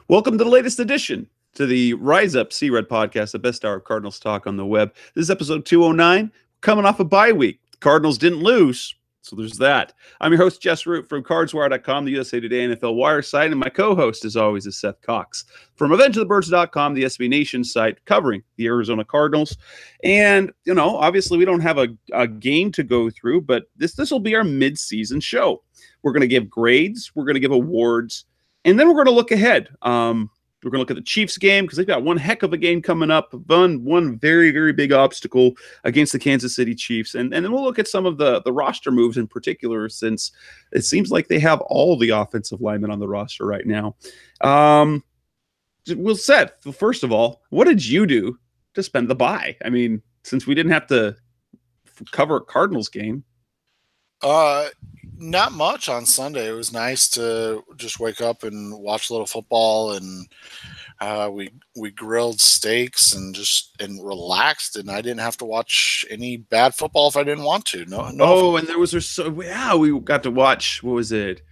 Welcome to the latest edition to the Rise Up Sea Red podcast, the best hour of Cardinals talk on the web. This is episode 209, coming off a bye week. The Cardinals didn't lose, so there's that. I'm your host, Jess Root from CardsWire.com, the USA Today NFL Wire site, and my co-host, as always, is Seth Cox from AvengeOfTheBirds.com, the SB Nation site, covering the Arizona Cardinals. And, obviously we don't have a game to go through, but this will be our mid-season show. We're going to give grades, we're going to give awards, and then we're going to look ahead. We're going to look at the Chiefs game because they've got one heck of a game coming up, one very, very big obstacle against the Kansas City Chiefs. And then we'll look at some of the roster moves in particular, since it seems like they have all the offensive linemen on the roster right now. Seth, first of all, what did you do to spend the bye? I mean, since we didn't have to cover a Cardinals game. Not much on Sunday. It was nice to just wake up and watch a little football, and we grilled steaks and relaxed, and I didn't have to watch any bad football if I didn't want to. No. Oh, and we got to watch, what was it?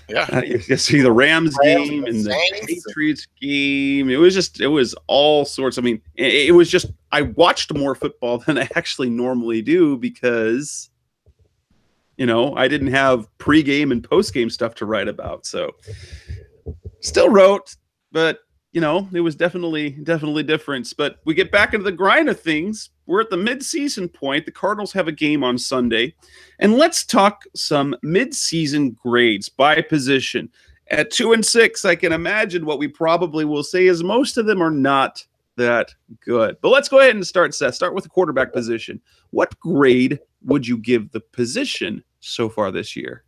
Yeah, you see the Rams game and the Patriots game. It was all sorts. I mean, it was just, I watched more football than I actually normally do because I didn't have pregame and postgame stuff to write about. So still wrote, but it was definitely different. But we get back into the grind of things. We're at the mid-season point. The Cardinals have a game on Sunday. And let's talk some mid-season grades by position. At 2-6, I can imagine what we probably will say is most of them are not that good. But let's go ahead and start, Seth. Start with the quarterback position. What grade would you give the position so far this year?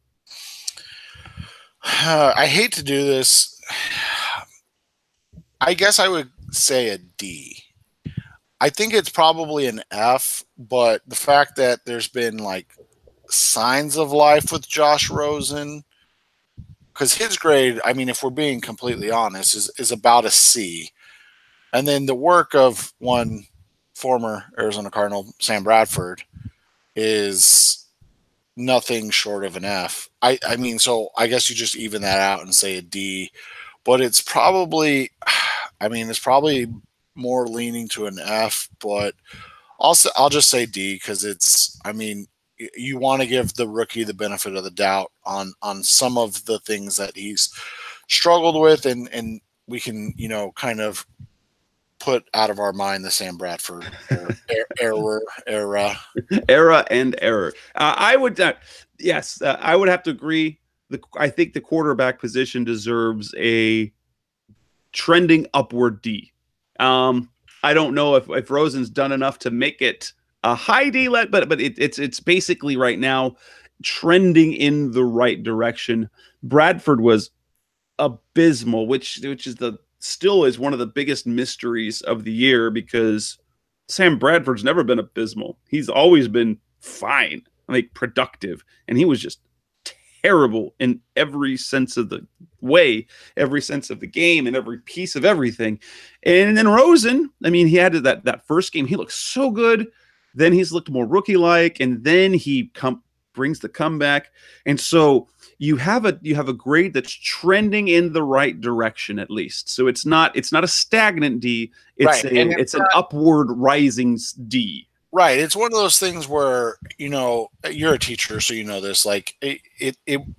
I hate to do this. I guess I would say a D. I think it's probably an F, but the fact that there's been signs of life with Josh Rosen, because his grade, I mean, if we're being completely honest, is about a C. And then the work of one former Arizona Cardinal, Sam Bradford, is nothing short of an F. I mean, so I guess you just even that out and say a D, but it's probably more leaning to an F, but also I'll just say D because you want to give the rookie the benefit of the doubt on some of the things that he's struggled with, and we can, kind of put out of our mind the Sam Bradford era. I would, I would have to agree. I think the quarterback position deserves a trending upward D. I don't know if Rosen's done enough to make it a high D, but it's basically right now trending in the right direction. Bradford was abysmal, which is still is one of the biggest mysteries of the year, because Sam Bradford's never been abysmal. He's always been fine, productive, and he was just terrible in every sense of the way, every sense of the game, and every piece of everything. And then Rosen, he had that first game, he looked so good. Then he's looked more rookie-like, and then he brings the comeback. And so you have a grade that's trending in the right direction, at least. So it's not a stagnant D. It's an upward rising D. Right. It's one of those things where, you're a teacher, so you know this.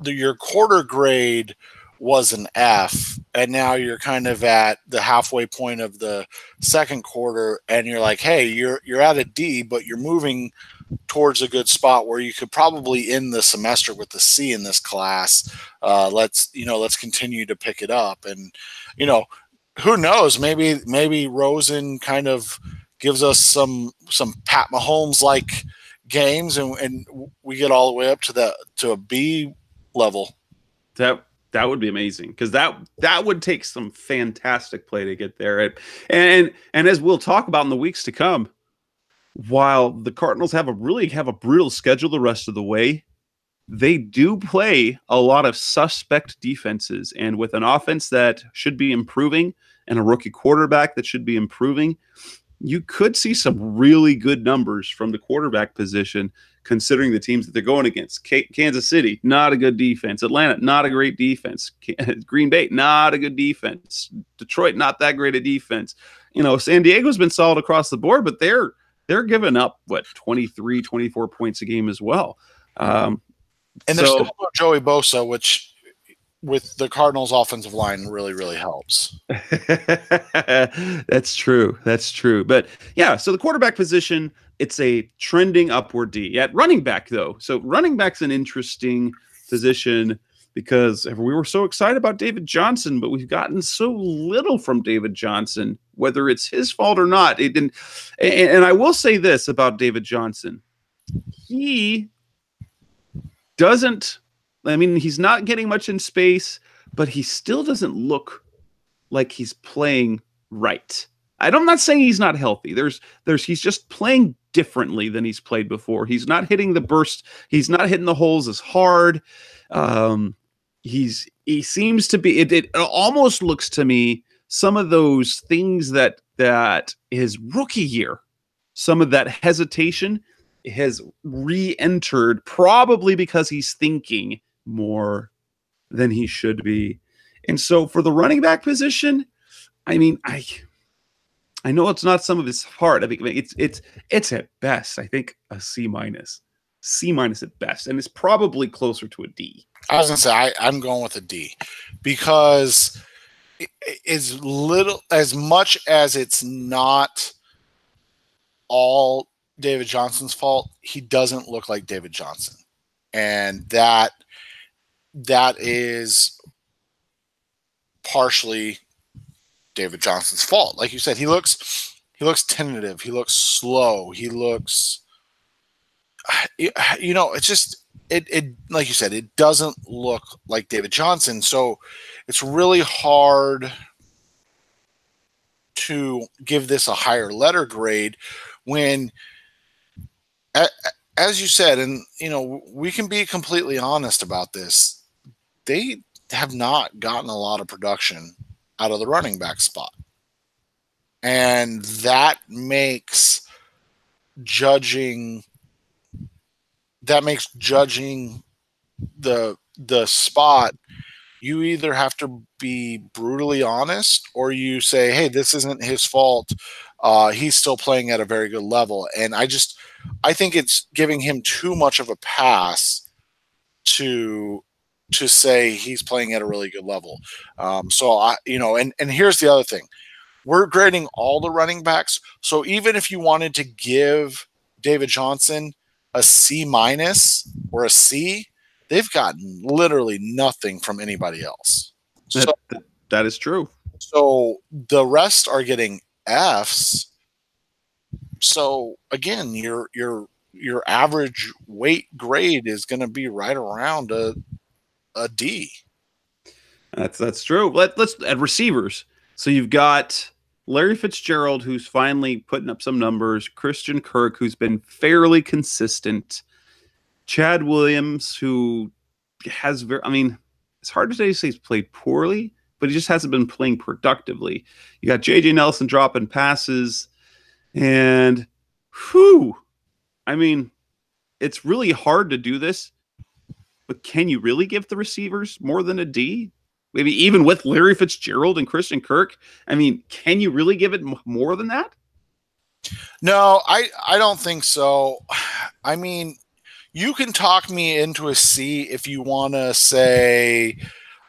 Your quarter grade was an F, and now you're kind of at the halfway point of the second quarter, and you're like, hey, you're at a D, but you're moving towards a good spot where you could probably end the semester with the C in this class. Let's continue to pick it up, and who knows? Maybe Rosen kind of gives us some Pat Mahomes like games, and we get all the way up to a B level. That would be amazing, because that would take some fantastic play to get there. And as we'll talk about in the weeks to come, while the Cardinals have a brutal schedule the rest of the way, they do play a lot of suspect defenses. And with an offense that should be improving and a rookie quarterback that should be improving, you could see some really good numbers from the quarterback position considering the teams that they're going against. Kansas City, not a good defense. Atlanta, not a great defense. Green Bay, not a good defense. Detroit, not that great a defense. San Diego's been solid across the board, but they're giving up 23, 24 points a game as well. And there's still no Joey Bosa, which with the Cardinals offensive line really, really helps. That's true. But yeah, so the quarterback position, it's a trending upward D. At running back, though. So running back's an interesting position because we were so excited about David Johnson, but we've gotten so little from David Johnson, whether it's his fault or not. It didn't. And I will say this about David Johnson. He doesn't. I mean, he's not getting much in space, but he still doesn't look like he's playing right. I'm not saying he's not healthy. He's just playing differently than he's played before. He's not hitting the burst. He's not hitting the holes as hard. He seems to be. It almost looks to me some of those things that his rookie year, some of that hesitation has re-entered, probably because he's thinking more than he should be. And so for the running back position, I mean, I know it's not some of his heart. I think it's at best, I think a C minus at best, and it's probably closer to a D. I was gonna say I'm going with a D because as much as it's not all David Johnson's fault, he doesn't look like David Johnson, and that is partially David Johnson's fault. Like you said, he looks tentative, he looks slow, he looks, it's just it like you said, it doesn't look like David Johnson. So it's really hard to give this a higher letter grade when, as you said, and we can be completely honest about this, they have not gotten a lot of production out of the running back spot. And that makes judging the spot, you either have to be brutally honest or you say, hey, this isn't his fault. He's still playing at a very good level. And I think it's giving him too much of a pass to say he's playing at a really good level. And here's the other thing. We're grading all the running backs. So even if you wanted to give David Johnson a C minus or a C, they've gotten literally nothing from anybody else. That is true. So the rest are getting Fs. So again, your average weight grade is going to be right around a D. That's true. Let's at receivers. So you've got Larry Fitzgerald, who's finally putting up some numbers. Christian Kirk, who's been fairly consistent. Chad Williams, who has it's hard to say he's played poorly, but he just hasn't been playing productively. You got J.J. Nelson dropping passes, and it's really hard to do this. But can you really give the receivers more than a D? Maybe even with Larry Fitzgerald and Christian Kirk? Can you really give it more than that? No, I don't think so. You can talk me into a C if you want to say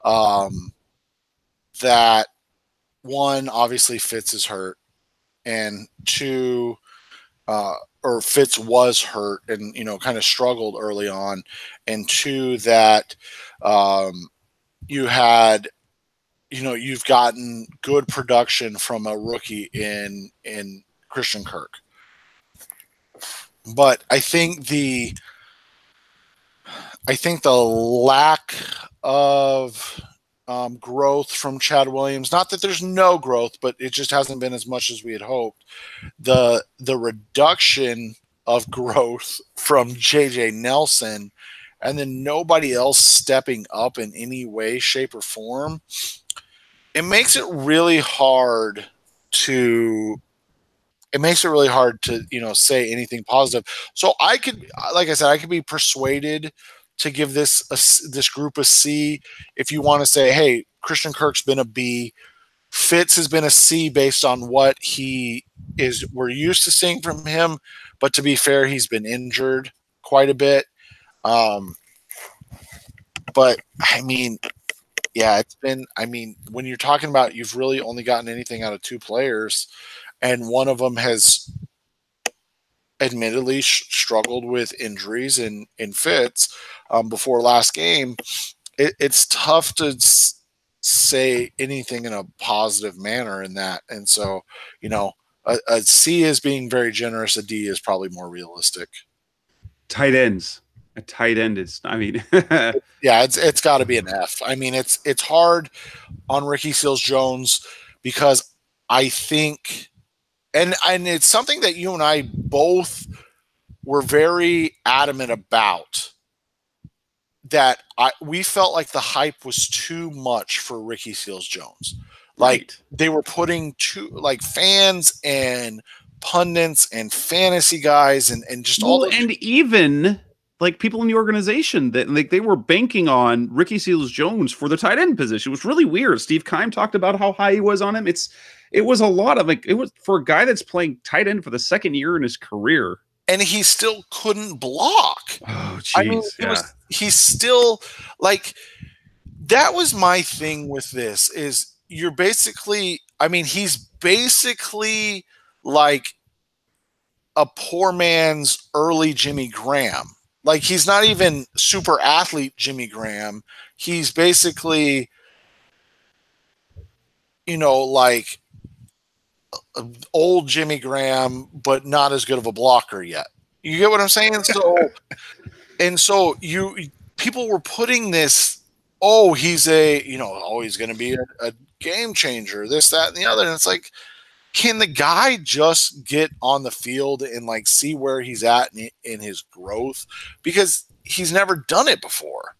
that one, obviously Fitz is hurt, and two, or Fitz was hurt and, kind of struggled early on, and two, that you've gotten good production from a rookie in Christian Kirk. But I think the lack of growth from Chad Williams, not that there's no growth, but it just hasn't been as much as we had hoped. The reduction of growth from J.J. Nelson, and then nobody else stepping up in any way, shape, or form, it makes it really hard to it makes it really hard to, say anything positive. So like I said, I could be persuaded to give this group a C. If you want to say, hey, Christian Kirk's been a B, Fitz has been a C based on what we're used to seeing from him. But to be fair, he's been injured quite a bit. But I mean, yeah, when you're talking about you've really only gotten anything out of two players, and one of them has admittedly struggled with injuries in Fitz before last game, it's tough to say anything in a positive manner in that. And so, a C is being very generous. A D is probably more realistic. Tight ends. A tight end is, yeah, it's got to be an F. I mean, it's hard on Ricky Seals-Jones because I think, and it's something that you and I both were very adamant about, that we felt like the hype was too much for Ricky Seals-Jones. Like right. They were putting fans and pundits and fantasy guys and just all those. And even like people in the organization that they were banking on Ricky Seals-Jones for the tight end position. It was really weird. Steve Keim talked about how high he was on him. It was a lot of it was for a guy that's playing tight end for the second year in his career. And he still couldn't block. Oh, jeez. He's still that was my thing with this is he's basically like a poor man's early Jimmy Graham. Like he's not even super athlete Jimmy Graham. He's basically, like old Jimmy Graham, but not as good of a blocker yet. You get what I'm saying? So, people were putting this, he's he's going to be a game changer, this, that, and the other. And it's like, can the guy just get on the field and see where he's at in his growth? Because he's never done it before.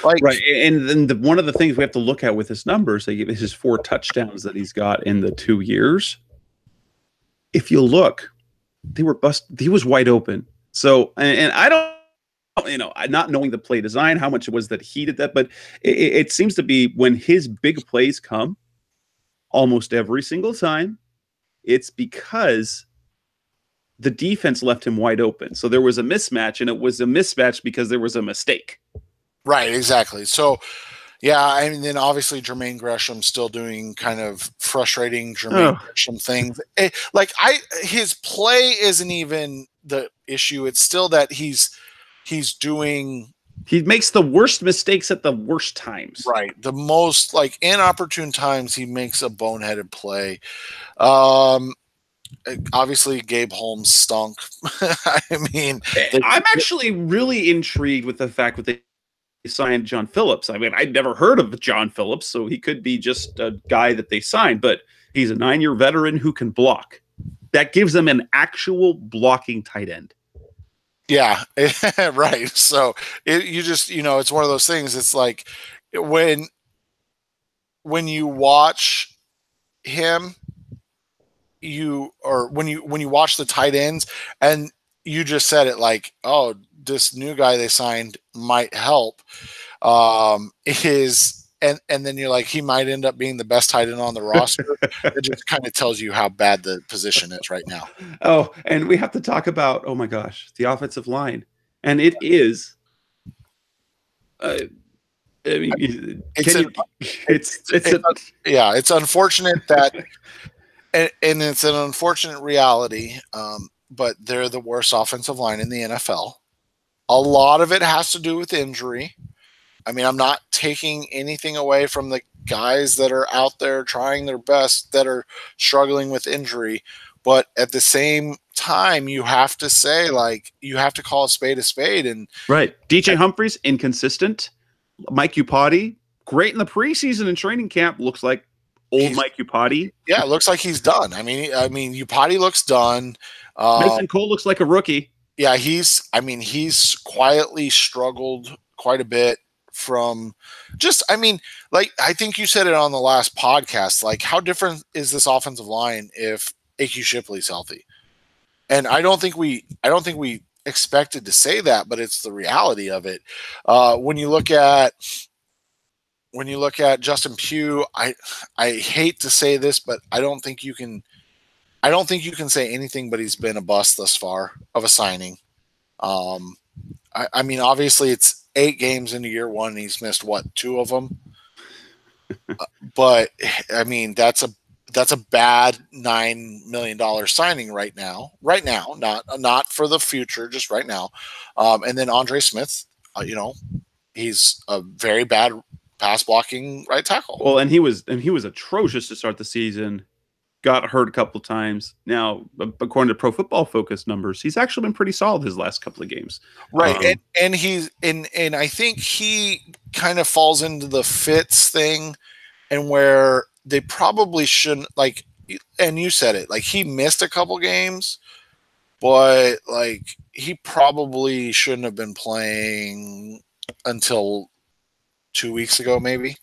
Right. And then one of the things we have to look at with his numbers, his 4 touchdowns that he's got in the 2 years. If you look, they were he was wide open. So, and I don't, not knowing the play design, how much it was that he did that, but it seems to be when his big plays come, almost every single time, it's because the defense left him wide open. So there was a mismatch, and it was a mismatch because there was a mistake. Right, exactly. So, yeah, then obviously Jermaine Gresham still doing kind of frustrating Gresham things. His play isn't even the issue. It's still that he's doing. He makes the worst mistakes at the worst times. Right. The most inopportune times he makes a boneheaded play. Obviously Gabe Holmes stunk. I'm actually really intrigued with the fact that they signed John Phillips. I'd never heard of John Phillips, so he could be just a guy that they signed, but he's a 9-year veteran who can block. That gives them an actual blocking tight end. Yeah, right. So it's one of those things. It's like when you watch him, when you watch the tight ends, and you just said it this new guy they signed might help. And then you're like, he might end up being the best tight end on the roster. It just kind of tells you how bad the position is right now. Oh, and we have to talk about, oh my gosh, the offensive line. And it is, it's unfortunate that, and it's an unfortunate reality, but they're the worst offensive line in the NFL. A lot of it has to do with injury. I'm not taking anything away from the guys that are out there trying their best that are struggling with injury. But at the same time, you have to say, you have to call a spade a spade. And right. DJ Humphries, inconsistent. Mike Iupati, great in the preseason and training camp. Looks like old Mike Iupati. Yeah, it looks like he's done. Iupati looks done. Mason Cole looks like a rookie. Yeah, he's quietly struggled quite a bit from I think you said it on the last podcast, how different is this offensive line if AQ Shipley's healthy? And I don't think we expected to say that, but it's the reality of it. When you look at Justin Pugh, I hate to say this, but I don't think you can say anything but he's been a bust thus far of a signing. I mean, obviously it's 8 games into year one, and he's missed what, 2 of them. But I mean, that's a bad $9 million signing right now, not for the future, just right now. And then Andre Smith, he's a very bad pass blocking right tackle. Well, and he was atrocious to start the season. Got hurt a couple times. Now, according to Pro Football Focus numbers, he's actually been pretty solid his last couple of games. Right, and he's and I think he kind of falls into the Fitz thing, and where they probably shouldn't, like, and you said it, like, he missed a couple games, but like he probably shouldn't have been playing until 2 weeks ago, maybe.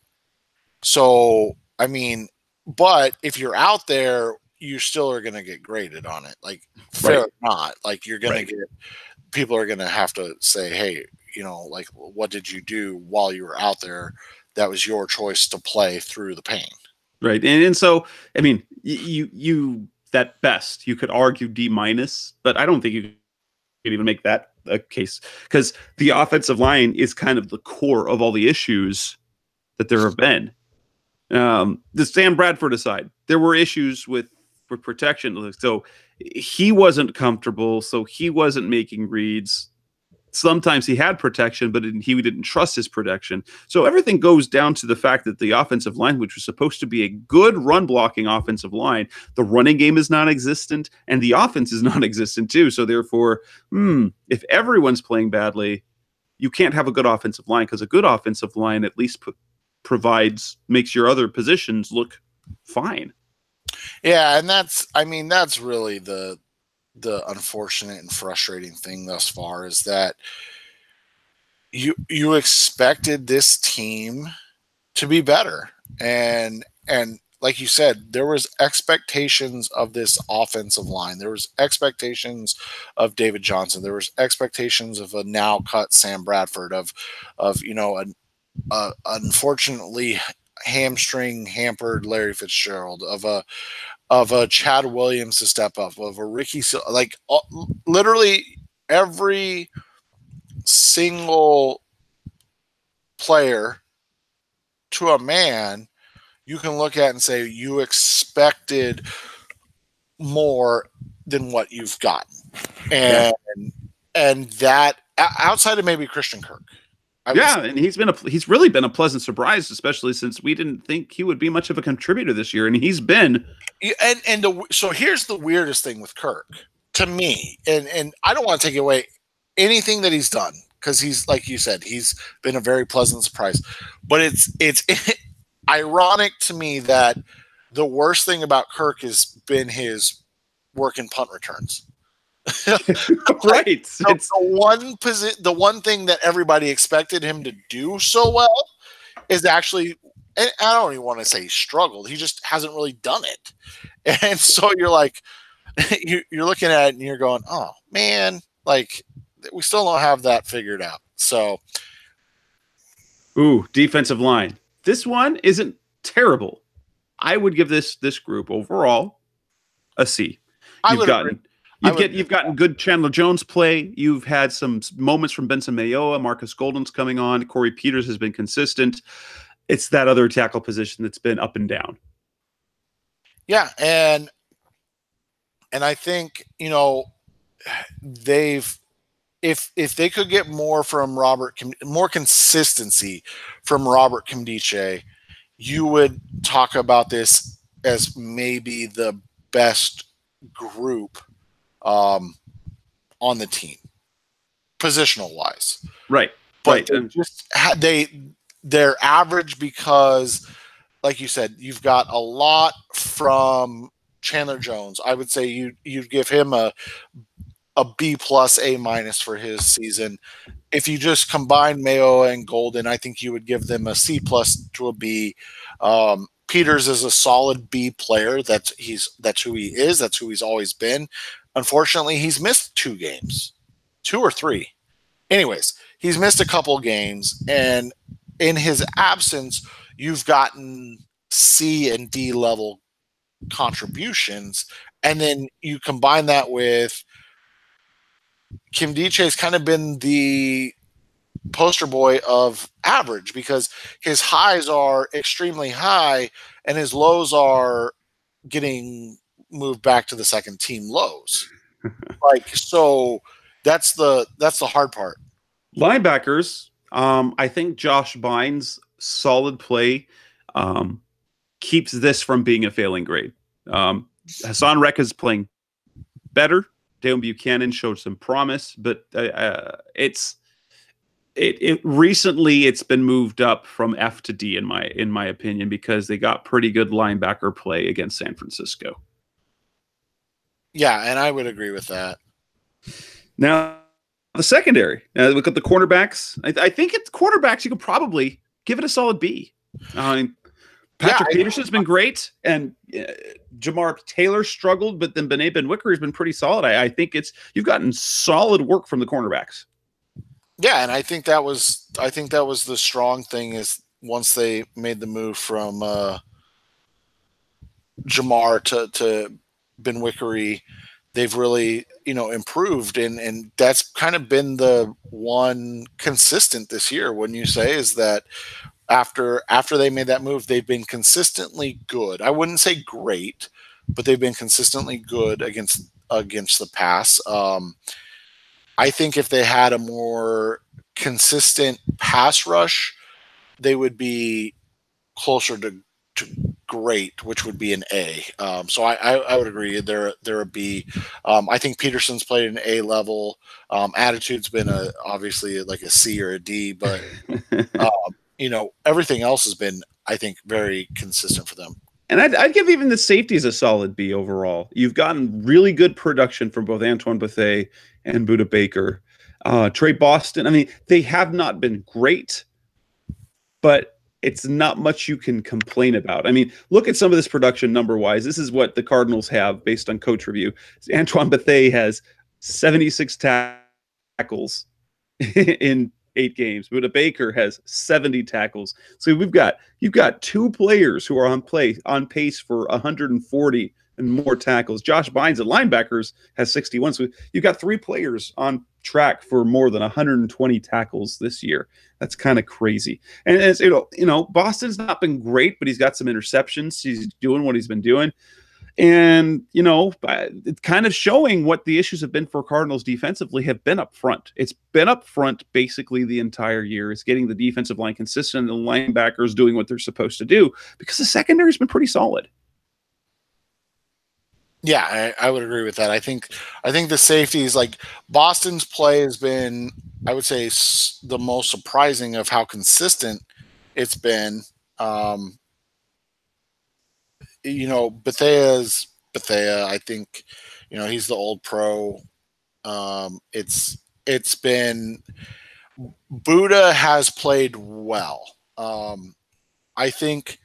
So, I mean, but if you're out there, you still are going to get graded on it. Like, fair or not, like, you're going to get, people are going to have to say, hey, like, what did you do while you were out there? That was your choice to play through the pain. Right. And so, I mean, you at best, you could argue D-, but I don't think you can even make that a case, because the offensive line is kind of the core of all the issues that there have been. The Sam Bradford aside, there were issues with protection. So he wasn't comfortable, so he wasn't making reads. Sometimes he had protection, but he didn't trust his protection. So everything goes down to the fact that the offensive line, which was supposed to be a good run blocking offensive line, the running game is non-existent and the offense is non-existent too. So therefore, if everyone's playing badly, you can't have a good offensive line, because a good offensive line at least makes your other positions look fine. Yeah, and that's really the unfortunate and frustrating thing thus far, is that you expected this team to be better, and like you said, there was expectations of this offensive line. There was expectations of David Johnson. There was expectations of a now cut Sam Bradford, of unfortunately hamstring hampered Larry Fitzgerald, of a Chad Williams to step up, of a Ricky, like, literally every single player to a man you can look at and say you expected more than what you've gotten. And that, outside of maybe Christian Kirk. And he's really been a pleasant surprise, especially since we didn't think he would be much of a contributor this year, and he's been. So here's the weirdest thing with Kirk to me, and I don't want to take away anything that he's done, because he's, like you said, he's been a very pleasant surprise. But it's ironic to me that the worst thing about Kirk has been his work in punt returns. Right. The one thing that everybody expected him to do so well is actually, and I don't even want to say he struggled, he just hasn't really done it. And so you're like, you're looking at it and you're going, oh man, like, we still don't have that figured out. So, defensive line. This one isn't terrible. I would give this group overall a C. You've gotten good Chandler Jones play. You've had some moments from Benson Mayowa. Marcus Golden's coming on. Corey Peters has been consistent. It's that other tackle position that's been up and down. Yeah, and I think, if they could get more from more consistency from Robert Nkemdiche, you would talk about this as maybe the best group on the team, positional wise. Right. But they're average because, like you said, you've got a lot from Chandler Jones. I would say you'd give him a B+, A- for his season. If you just combine Mayo and Golden, I think you would give them a C+ to a B. Peters is a solid B player. That's who he is. That's who he's always been. Unfortunately, he's missed 2 games, 2 or 3. Anyways, he's missed a couple games, and in his absence, you've gotten C and D level contributions, and then you combine that with Kim Diche's kind of been the poster boy of average because his highs are extremely high and his lows are getting moved back to the second team lows. Like, so that's the hard part. Linebackers, I think Josh Bynes' solid play keeps this from being a failing grade. Hassan Reka is playing better. Dale Buchanan showed some promise, but recently it's been moved up from F to D in my opinion because they got pretty good linebacker play against San Francisco. Yeah, and I would agree with that. Now, the secondary. Look at the cornerbacks. I think it's quarterbacks. You could probably give it a solid B. Patrick Peterson's been great, and Jamar Taylor struggled, but then Bené Benwickery has been pretty solid. I think you've gotten solid work from the cornerbacks. Yeah, and I think that was the strong thing is once they made the move from Jamar to Benwickery, they've really improved, and that's kind of been the one consistent this year. Wouldn't you say is that after they made that move, they've been consistently good. I wouldn't say great, but they've been consistently good against the pass. I think if they had a more consistent pass rush, they would be closer to great, which would be an A. So I would agree they're a B. I think Peterson's played an A level. Attitude's been obviously like a C or a D, but everything else has been, I think, very consistent for them. And I'd give even the safeties a solid B overall. You've gotten really good production from both Antoine Bethea and Budda Baker. Trey Boston, I mean, they have not been great, but it's not much you can complain about. I mean, look at some of this production number-wise. This is what the Cardinals have based on coach review. Antoine Bethea has 76 tackles in 8 games. Budda Baker has 70 tackles. So you've got 2 players who are on pace for 140 and more tackles. Josh Bynes at linebackers has 61. So you've got 3 players on track for more than 120 tackles this year. That's kind of crazy. And as Boston's not been great, but he's got some interceptions. He's doing what he's been doing. And, it's kind of showing what the issues have been for Cardinals defensively have been up front. It's been up front basically the entire year. It's getting the defensive line consistent and the linebackers doing what they're supposed to do because the secondary's been pretty solid. Yeah, I would agree with that. I think the safeties, like Boston's play has been, I would say, the most surprising of how consistent it's been. Bethea, I think, he's the old pro. It's been Budda has played well. I think,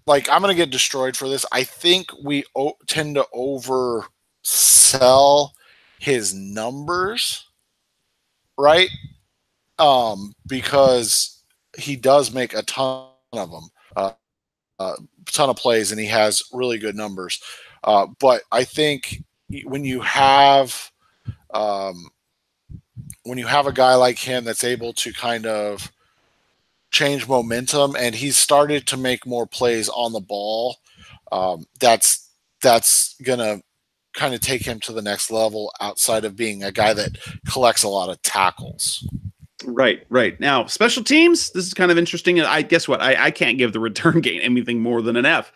like, I'm going to get destroyed for this. I think we tend to oversell his numbers, right? Because he does make a ton of them. Ton of plays, and he has really good numbers. But I think when you have a guy like him that's able to kind of change momentum, and he's started to make more plays on the ball, that's gonna kind of take him to the next level outside of being a guy that collects a lot of tackles. Right. Now, special teams, this is kind of interesting. I guess what? I can't give the return game anything more than an F.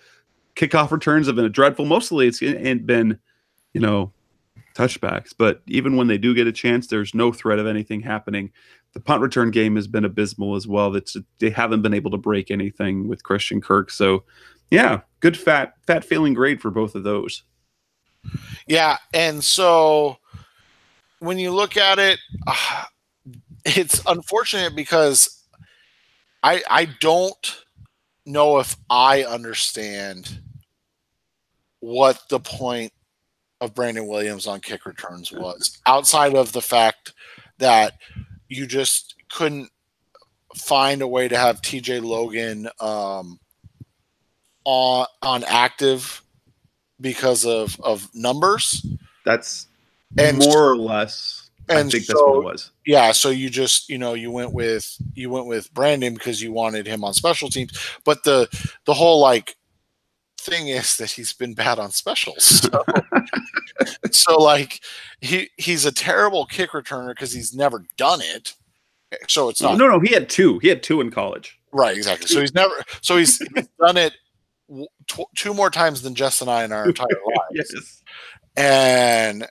Kickoff returns have been dreadful. Mostly it's been, touchbacks. But even when they do get a chance, there's no threat of anything happening. The punt return game has been abysmal as well. They haven't been able to break anything with Christian Kirk. So, yeah, good fat failing grade for both of those. Yeah, and so when you look at it, it's unfortunate because I don't know if I understand what the point of Brandon Williams on kick returns was, outside of the fact that you just couldn't find a way to have TJ Logan on active because of numbers. That's And more or less. I think that's what it was. Yeah, so you just you went with Brandon because you wanted him on special teams, but the whole like thing is that he's been bad on specials. So like he's a terrible kick returner because he's never done it. So it's not. No, he had two. He had two in college. Right, exactly. So he's done it two more times than Jess and I in our entire lives. Yes. And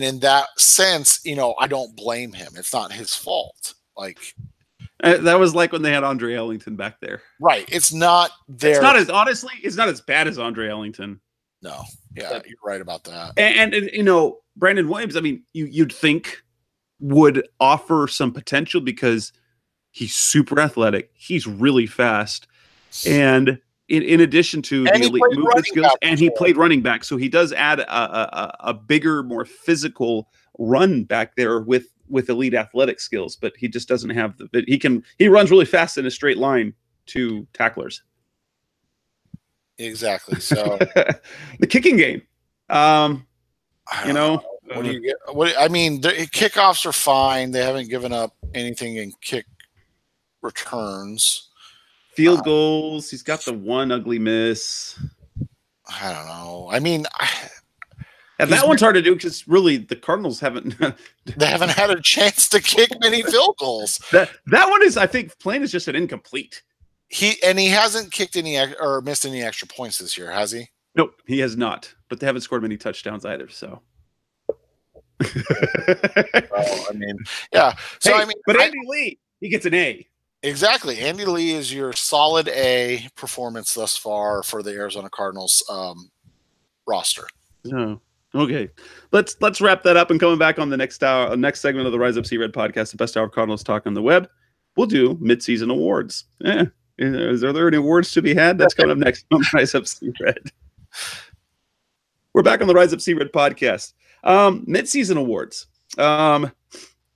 in that sense, I don't blame him. It's not his fault. Like that was like when they had Andre Ellington back there. Right. It's not there. It's not as honestly. It's not as bad as Andre Ellington. No. Yeah, you're right about that. And Brandon Williams. I mean, you'd think would offer some potential because he's super athletic. He's really fast, and in addition to the elite movement skills, and he played running back, so he does add a bigger, more physical run back there with elite athletic skills. But he just doesn't have he runs really fast in a straight line to tacklers. Exactly. So the kicking game, what do you get? I mean, the kickoffs are fine. They haven't given up anything in kick returns. Field goals. He's got the one ugly miss. I don't know. I mean, and that one's hard to do because really the Cardinals haven't. They haven't had a chance to kick many field goals. That one is, I think, plain is just an incomplete. He hasn't kicked any or missed any extra points this year, has he? Nope, he has not. But they haven't scored many touchdowns either. So. I mean, yeah. So hey, but Andy Lee, he gets an A. Exactly. Andy Lee is your solid A performance thus far for the Arizona Cardinals roster. Oh, okay. Let's wrap that up, and coming back on the next segment of the Rise Up Sea Red podcast, the best hour of Cardinals talk on the web, we'll do midseason awards. Are there any awards to be had? That's coming up next on Rise Up Sea Red. We're back on the Rise Up Sea Red podcast. Midseason awards.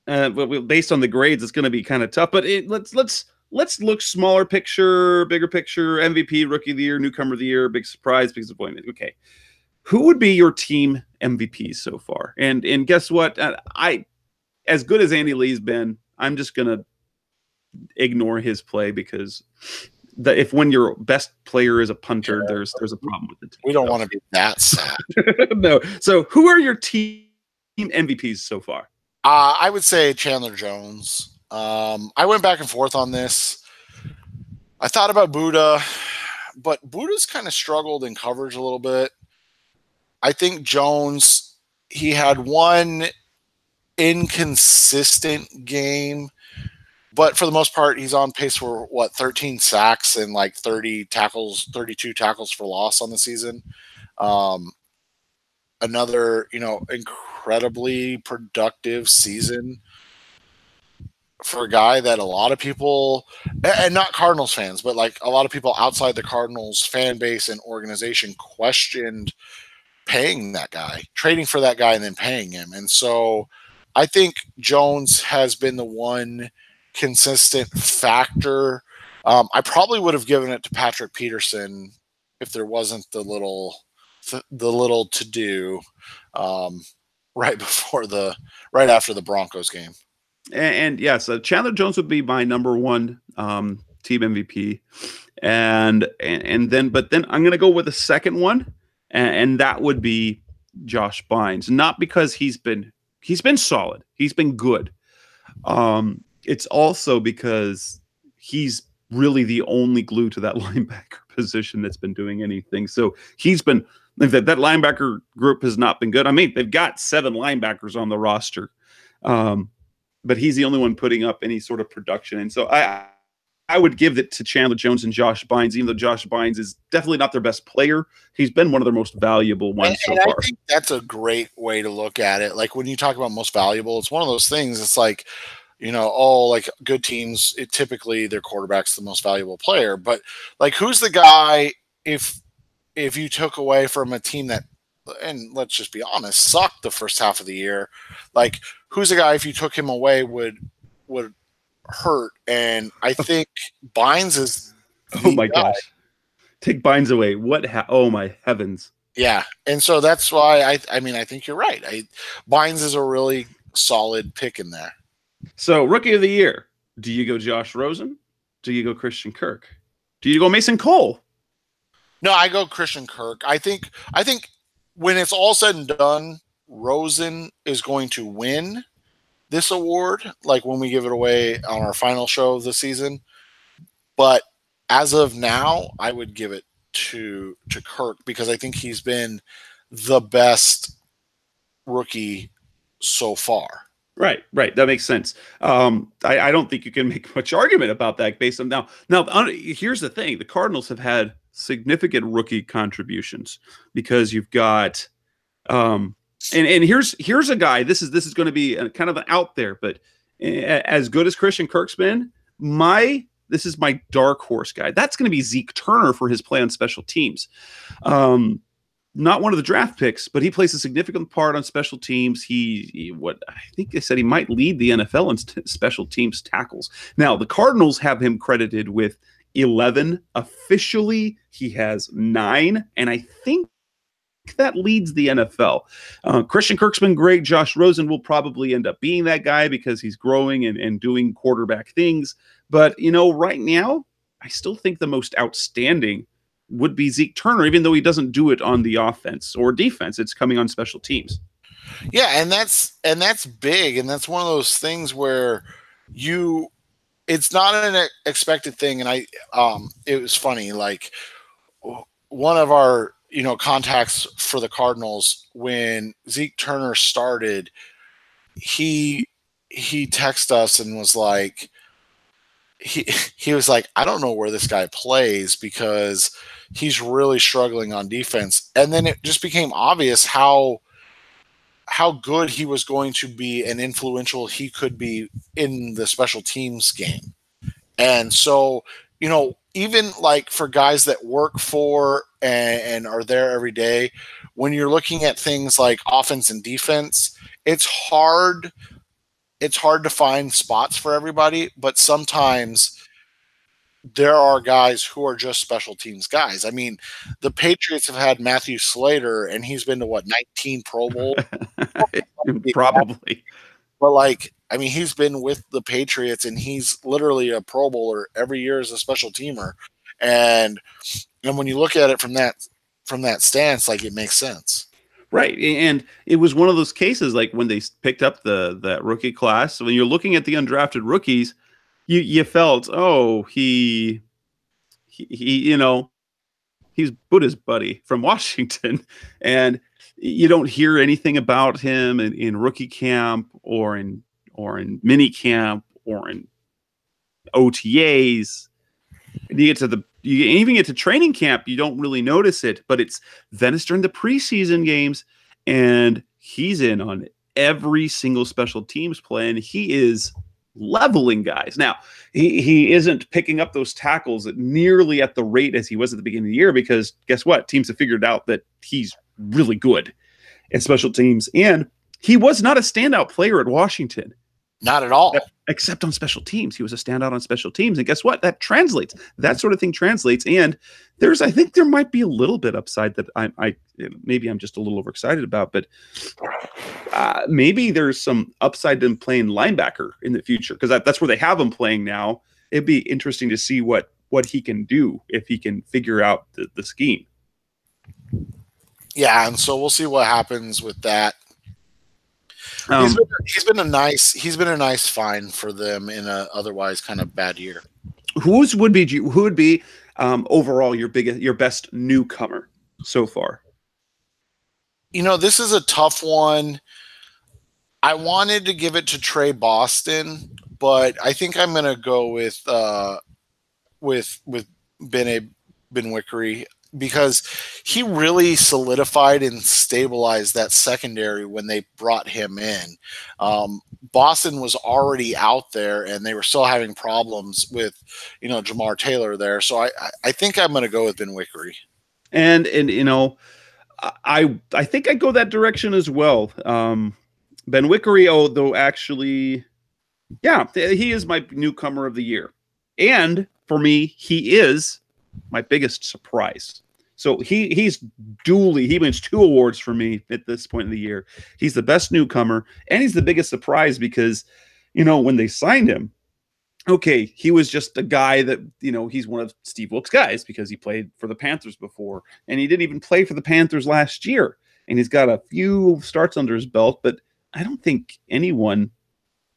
Based on the grades, it's going to be kind of tough. But let's look smaller picture, bigger picture. MVP, Rookie of the Year, Newcomer of the Year, big surprise, big disappointment. Okay, who would be your team MVP so far? And guess what? As good as Andy Lee's been, I'm just going to ignore his play because if when your best player is a punter, there's a problem with it. We don't want to be that sad. No. So who are your team MVPs so far? I would say Chandler Jones. I went back and forth on this. I thought about Buddha, but Buddha's kind of struggled in coverage a little bit. I think Jones, he had one inconsistent game, but for the most part, he's on pace for 13 sacks and like 32 tackles for loss on the season. Another, incredibly productive season for a guy that a lot of people, and not Cardinals fans, but like a lot of people outside the Cardinals fan base and organization questioned paying that guy, trading for that guy and then paying him. And so I think Jones has been the one consistent factor. I probably would have given it to Patrick Peterson if there wasn't the little to do right after the Broncos game. And yes, Chandler Jones would be my number one team MVP, and then I'm going to go with a second one, and that would be Josh Bynes. Not because he's been solid, he's been good. It's also because he's really the only glue to that linebacker position that's been doing anything. So he's been that linebacker group has not been good. I mean, they've got 7 linebackers on the roster. But he's the only one putting up any sort of production. And so I would give it to Chandler Jones and Josh Bynes, even though Josh Bynes is definitely not their best player. He's been one of their most valuable ones so far. I think that's a great way to look at it. Like when you talk about most valuable, it's one of those things. It's like, like good teams, typically their quarterback's the most valuable player. But like, who's the guy if you took away from a team that and let's just be honest, sucked the first half of the year. Like, who's a guy if you took him away would hurt? And I think Bynes is Oh the my guy. gosh. Take Bynes away. Oh my heavens. Yeah, and so that's why I mean I think you're right. Bynes is a really solid pick in there. So rookie of the year. Do you go Josh Rosen? Do you go Christian Kirk? Do you go Mason Cole? No, I go Christian Kirk. I think when it's all said and done, Rosen is going to win this award, like when we give it away on our final show of the season. But as of now, I would give it to Kirk because I think he's been the best rookie so far. Right. That makes sense. I don't think you can make much argument about that based on now. Here's the thing: the Cardinals have had significant rookie contributions because you've got, and here's a guy. This is going to be kind of out there, but as good as Christian Kirk's been, this is my dark horse guy. That's going to be Zeke Turner for his play on special teams. Not one of the draft picks, but he plays a significant part on special teams. What I think they said he might lead the NFL in special teams tackles. Now, the Cardinals have him credited with 11 officially. He has 9, and I think that leads the NFL. Christian Kirk's been great. Josh Rosen will probably end up being that guy because he's growing and doing quarterback things. But, right now, I still think the most outstanding would be Zeke Turner, even though he doesn't do it on the offense or defense. It's coming on special teams. Yeah, and that's big, and that's one of those things where it's not an expected thing. And it was funny, like one of our contacts for the Cardinals, when Zeke Turner started, he texted us and was like, he was like, I don't know where this guy plays because he's really struggling on defense. And then it just became obvious how good he was going to be and influential he could be in the special teams game. And so, even like for guys that work for and are there every day, when you're looking at things like offense and defense, it's hard to find spots for everybody, but sometimes there are guys who are just special teams guys. I mean, the Patriots have had Matthew Slater, and he's been to 19 Pro Bowl? Probably. But he's been with the Patriots, and he's literally a Pro Bowler every year as a special teamer. And when you look at it from that stance, it makes sense. Right. And it was one of those cases, like when they picked up that rookie class, when you're looking at the undrafted rookies, you felt, he's Buddha's buddy from Washington. And you don't hear anything about him in rookie camp or in mini camp or in OTAs. And you even get to training camp, you don't really notice it, but it's during the preseason games, and he's in on every single special teams play, and he is leveling guys. Now, he isn't picking up those tackles nearly at the rate as he was at the beginning of the year, because guess what? Teams have figured out that he's really good at special teams, and he was not a standout player at Washington. Not at all. Except on special teams. He was a standout on special teams. And guess what? That translates. That sort of thing translates. And I think there might be a little bit upside that maybe I'm just a little overexcited about, but maybe there's some upside to him playing linebacker in the future, because that's where they have him playing now. It'd be interesting to see what he can do if he can figure out the scheme. Yeah, and so we'll see what happens with that. He's been a nice find for them in a otherwise kind of bad year. Who would be overall your best newcomer so far? This is a tough one. I wanted to give it to Trey Boston, but I think I'm going to go with Ben Wickery, because he really solidified and stabilized that secondary when they brought him in. Boston was already out there, and they were still having problems with, Jamar Taylor there. So I think I'm going to go with Ben Wickery. And I think I go that direction as well. Ben Wickery, although actually, yeah, he is my newcomer of the year, and for me, he is my biggest surprise. So he wins 2 awards for me at this point in the year. He's the best newcomer, and he's the biggest surprise because, when they signed him, okay, he was just a guy that, he's one of Steve Wilkes' guys because he played for the Panthers before, and he didn't even play for the Panthers last year, and he's got a few starts under his belt, but I don't think anyone,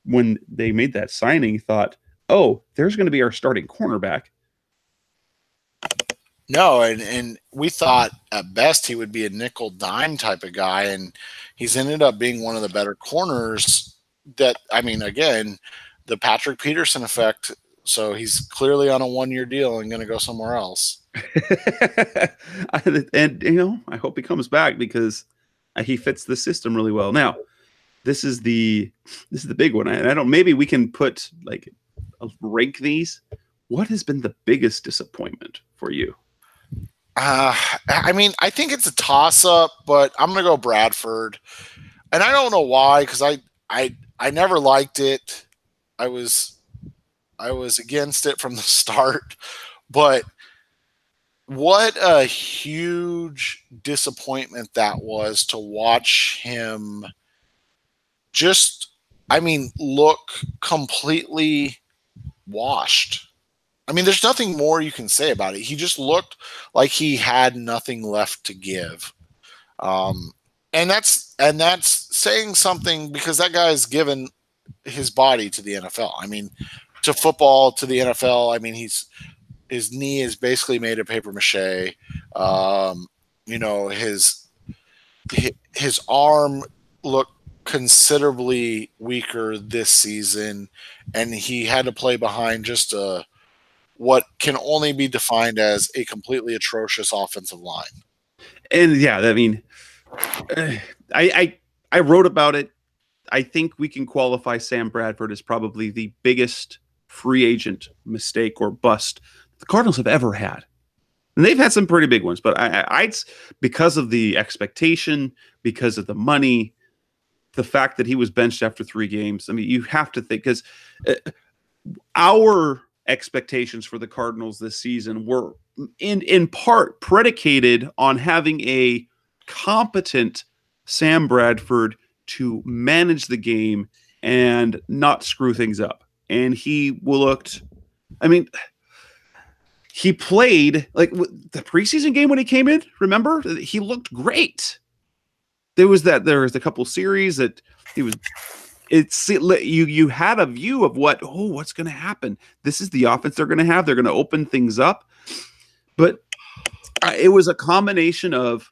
when they made that signing, thought, oh, there's going to be our starting cornerback. No, and we thought at best he would be a nickel dime type of guy, and he's ended up being one of the better corners that, again, the Patrick Peterson effect. So he's clearly on a 1-year deal and going to go somewhere else. And, I hope he comes back because he fits the system really well. Now, this is the big one. I don't, maybe we can put rank these. What has been the biggest disappointment for you? I think it's a toss up, but I'm going to go Bradford. And I don't know why, because I never liked it. I was against it from the start, but what a huge disappointment that was to watch him look completely washed. There's nothing more you can say about it. He just looked like he had nothing left to give. And that's saying something because that guy's given his body to the NFL. To football, to the NFL. His knee is basically made of paper mache. His arm looked considerably weaker this season, and he had to play behind just what can only be defined as a completely atrocious offensive line. And yeah, I wrote about it. I think we can qualify Sam Bradford as probably the biggest free agent mistake or bust the Cardinals have ever had. And they've had some pretty big ones, but I because of the expectation, because of the money, the fact that he was benched after 3 games. You have to think, because our expectations for the Cardinals this season were in part predicated on having a competent Sam Bradford to manage the game and not screw things up. And he looked, he played like the preseason game when he came in. Remember, he looked great. There was a couple series that he was. You had a view of what's going to happen. This is the offense they're going to have. They're going to open things up, but it was a combination of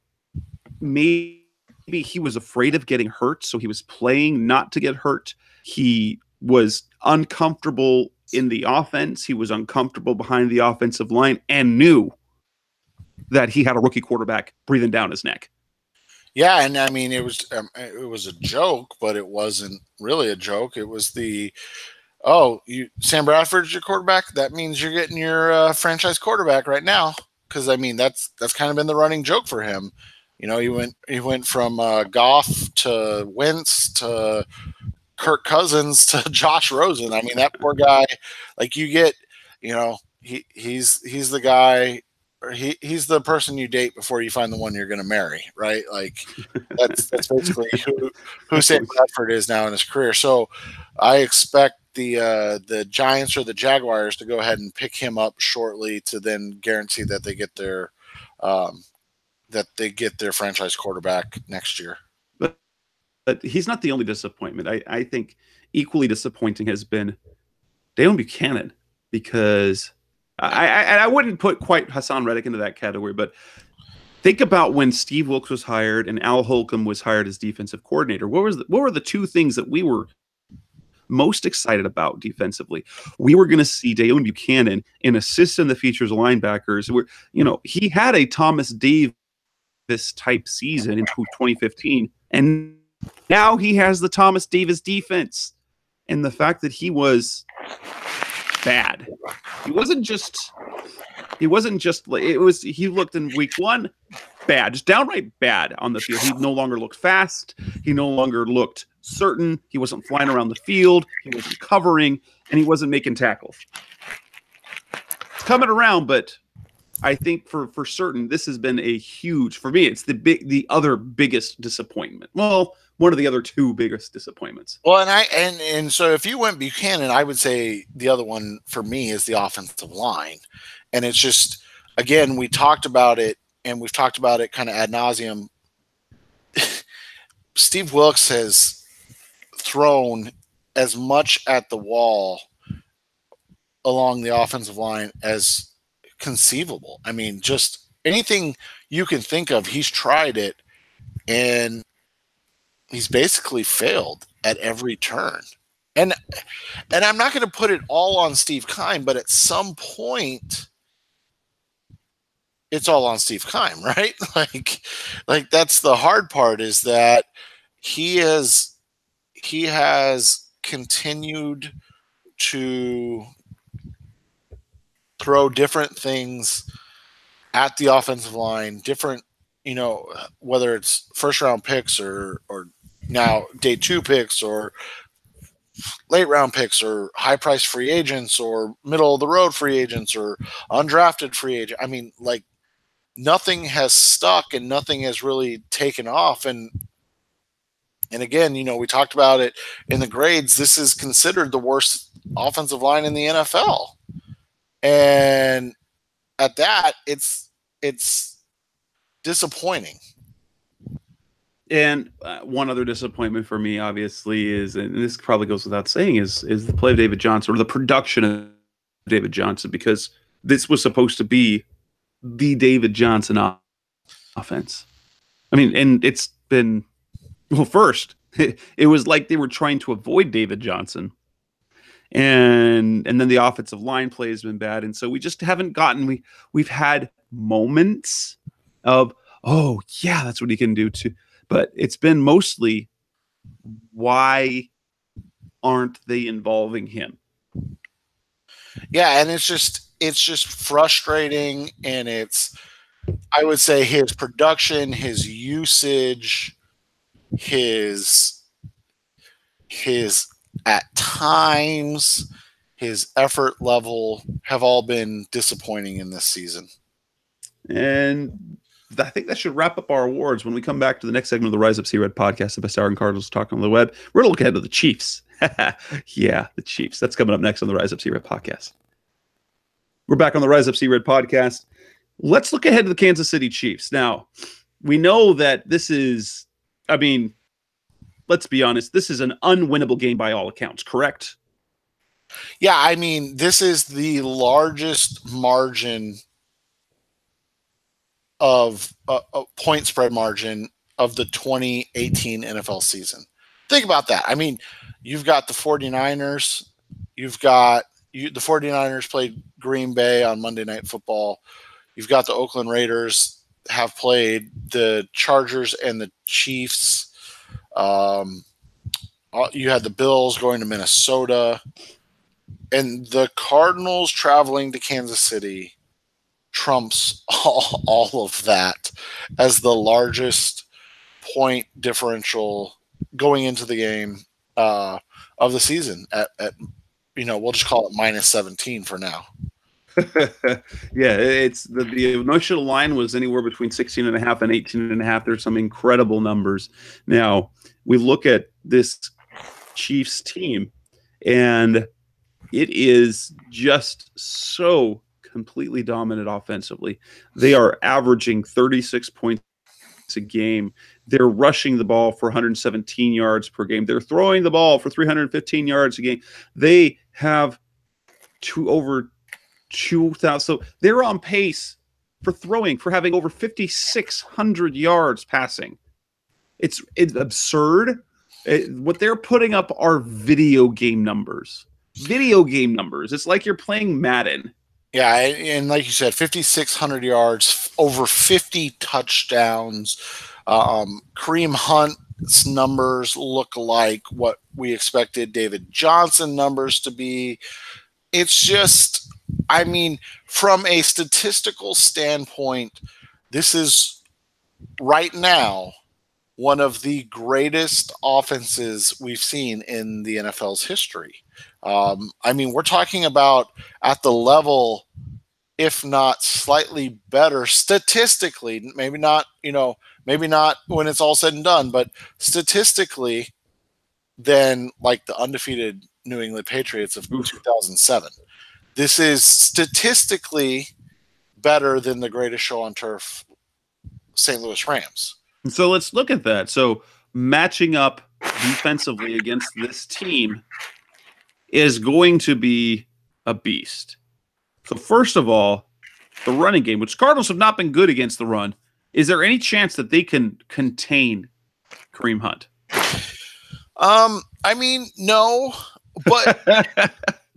maybe he was afraid of getting hurt, so he was playing not to get hurt. He was uncomfortable in the offense. He was uncomfortable behind the offensive line and knew that he had a rookie quarterback breathing down his neck. Yeah, and it was a joke, but it wasn't really a joke. It was Sam Bradford's your quarterback. That means you're getting your franchise quarterback right now, because that's kind of been the running joke for him. He went from Goff to Wentz to Kirk Cousins to Josh Rosen. That poor guy. He's the guy. He's the person you date before you find the one you're going to marry, right? That's basically who Sam Bradford is now in his career. So I expect the Giants or the Jaguars to go ahead and pick him up shortly to then guarantee that they get their franchise quarterback next year. But he's not the only disappointment. I think equally disappointing has been Dalen Buchanan, because I wouldn't put quite Hassan Reddick into that category, but think about when Steve Wilkes was hired and Al Holcomb was hired as defensive coordinator. What were the 2 things that we were most excited about defensively? We were going to see Dalen Buchanan in a system that features linebackers. He had a Thomas Davis type season in 2015, and now he has the Thomas Davis defense. And the fact that he was bad. He looked in week 1 bad, just downright bad on the field. He no longer looked fast. He no longer looked certain. He wasn't flying around the field. He wasn't covering, and he wasn't making tackles. It's coming around, but I think for certain, this has been a huge, for me, it's the other biggest disappointment. Well, one of the other two biggest disappointments. Well, and so if you went Buchanan, I would say the other one for me is the offensive line. And it's just, again, we talked about it, and we've talked about it kind of ad nauseum. Steve Wilks has thrown as much at the wall along the offensive line as conceivable. I mean, just anything you can think of, he's tried it, and he's basically failed at every turn. And I'm not going to put it all on Steve Keim, but at some point it's all on Steve Keim, right? Like that's the hard part, is that he has continued to throw different things at the offensive line, different, whether it's first round picks or now day 2 picks or late round picks or high price free agents or middle of the road free agents or undrafted free agent. I mean, like, nothing has stuck and nothing has really taken off. And again, we talked about it in the grades. This is considered the worst offensive line in the NFL. And at that, it's disappointing. And one other disappointment for me, obviously, is, and this probably goes without saying, is the play of David Johnson, or the production of David Johnson, because this was supposed to be the David Johnson offense. I mean, and it's been, well, first, it was like they were trying to avoid David Johnson. And then the offensive line play has been bad. And so we just haven't gotten, we've had moments of, oh, yeah, that's what he can do too. But it's been mostly, why aren't they involving him? Yeah, and it's just frustrating, and I would say his production, his usage, his at times, his effort level have all been disappointing in this season. And I think that should wrap up our awards. When we come back to the next segment of the Rise Up Sea Red podcast, the best hour in Cardinals talking on the web, we're going to look ahead to the Chiefs. Yeah, the Chiefs. That's coming up next on the Rise Up Sea Red podcast. We're back on the Rise Up Sea Red podcast. Let's look ahead to the Kansas City Chiefs. Now, we know that this is, I mean, let's be honest, this is an unwinnable game by all accounts, correct? Yeah, I mean, this is the largest margin of a point spread margin of the 2018 NFL season. Think about that. I mean, you've got the 49ers. The 49ers played Green Bay on Monday Night Football. You've got the Oakland Raiders have played the Chargers and the Chiefs. You had the Bills going to Minnesota. And the Cardinals traveling to Kansas City trumps all of that as the largest point differential going into the game of the season at we'll just call it minus 17 for now. Yeah, it's the initial line was anywhere between 16.5 and 18.5. There's some incredible numbers. Now, we look at this Chiefs team, and it is just so completely dominant offensively. They are averaging 36 points a game. They're rushing the ball for 117 yards per game. They're throwing the ball for 315 yards a game. They have over 2,000. So they're on pace for having over 5,600 yards passing. It's absurd. What they're putting up are video game numbers. It's like you're playing Madden. Yeah, and like you said, 5,600 yards, over 50 touchdowns. Kareem Hunt's numbers look like what we expected David Johnson numbers to be. It's just, I mean, from a statistical standpoint, this is right now one of the greatest offenses we've seen in the NFL's history. I mean, we're talking about at the level, if not slightly better statistically, maybe not, maybe not when it's all said and done, but statistically, than like the undefeated New England Patriots of Oof. 2007. This is statistically better than the greatest show on turf, St. Louis Rams. And so let's look at that. So matching up defensively against this team is going to be a beast. So first of all, the running game, which Cardinals have not been good against the run, is there any chance that they can contain Kareem Hunt? I mean, no, but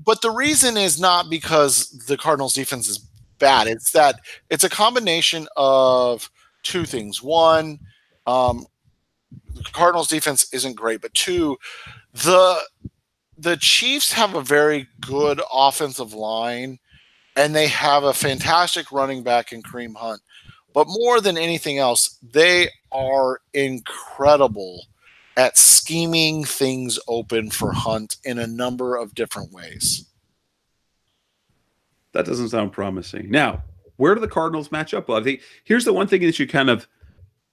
but the reason is not because the Cardinals defense is bad. It's that it's a combination of two things. One, the Cardinals defense isn't great, but two, the Chiefs have a very good offensive line, and they have a fantastic running back in Kareem Hunt. But more than anything else, they are incredible at scheming things open for Hunt in a number of different ways. That doesn't sound promising. Now, where do the Cardinals match up? Well, I think here's the one thing that you kind of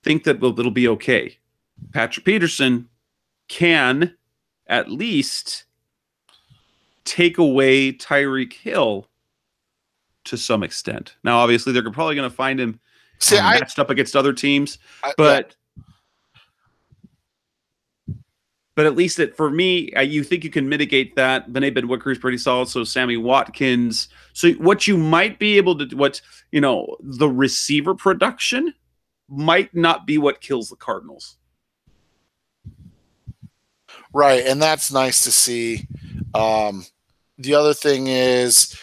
think that it'll be okay. Patrick Peterson can at least take away Tyreek Hill to some extent. Now, obviously, they're probably going to find him matched up against other teams, but at least for me, you think you can mitigate that. Vinay Benwickery is pretty solid, so Sammy Watkins. So what you might be able to, the receiver production might not be what kills the Cardinals. Right, and that's nice to see. The other thing is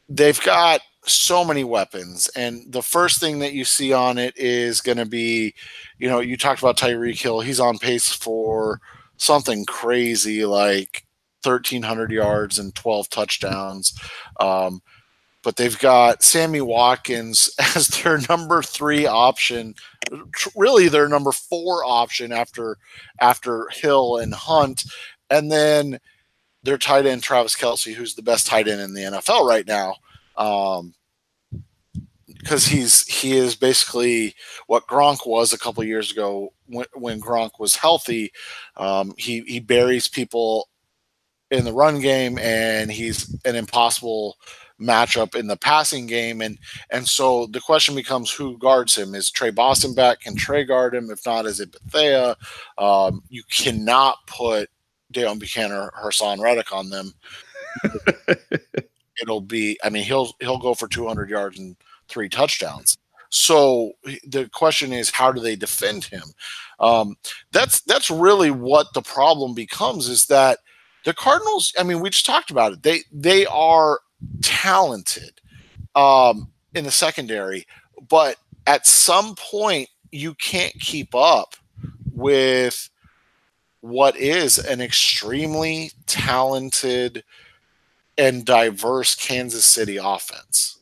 they've got so many weapons, and the first thing that you see on it is going to be, you talked about Tyreek Hill. He's on pace for something crazy like 1,300 yards and 12 touchdowns. But they've got Sammy Watkins as their number 3 option, really their number 4 option after Hill and Hunt, and then their tight end Travis Kelce, who's the best tight end in the NFL right now, because he is basically what Gronk was a couple years ago when Gronk was healthy. He buries people in the run game, and he's an impossible matchup in the passing game, and so the question becomes who guards him. Is Trey Boston back? Can Trey guard him? If not, is it Bethea? You cannot put Deion Buchanan or Hassan Reddick on them. It'll be, I mean, he'll go for 200 yards and 3 touchdowns. So the question is, how do they defend him? That's really what the problem becomes, is that the Cardinals, I mean, we just talked about it. They are talented in the secondary, but at some point you can't keep up with what is an extremely talented and diverse Kansas City offense.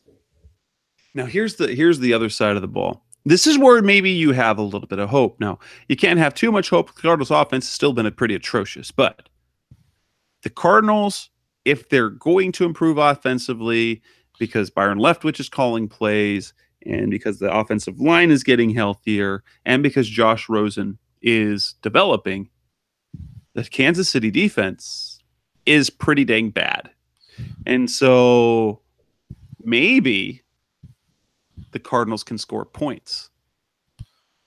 Now, here's the other side of the ball. This is where maybe you have a little bit of hope. Now, you can't have too much hope. The Cardinals' offense has still been pretty atrocious, but the Cardinals, if they're going to improve offensively, because Byron Leftwich is calling plays, and because the offensive line is getting healthier, and because Josh Rosen is developing, the Kansas City defense is pretty dang bad. And so maybe the Cardinals can score points.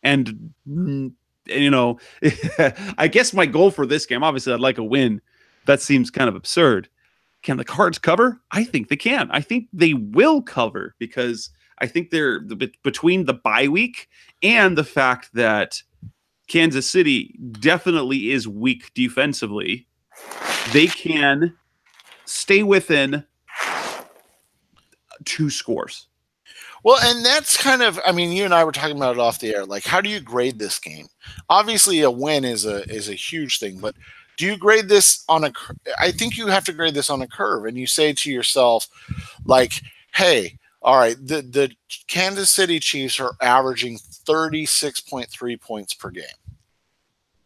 And, I guess my goal for this game, obviously I'd like a win. That seems kind of absurd. Can the Cards cover? I think they can. I think they will cover, because I think they're between the bye week and the fact that Kansas City definitely is weak defensively. They can stay within 2 scores. Well, and that's kind of, I mean, you and I were talking about it off the air. Like, how do you grade this game? Obviously, a win is a huge thing, but do you grade this on I think you have to grade this on a curve, and you say to yourself, like, hey, All right, the Kansas City Chiefs are averaging 36.3 points per game.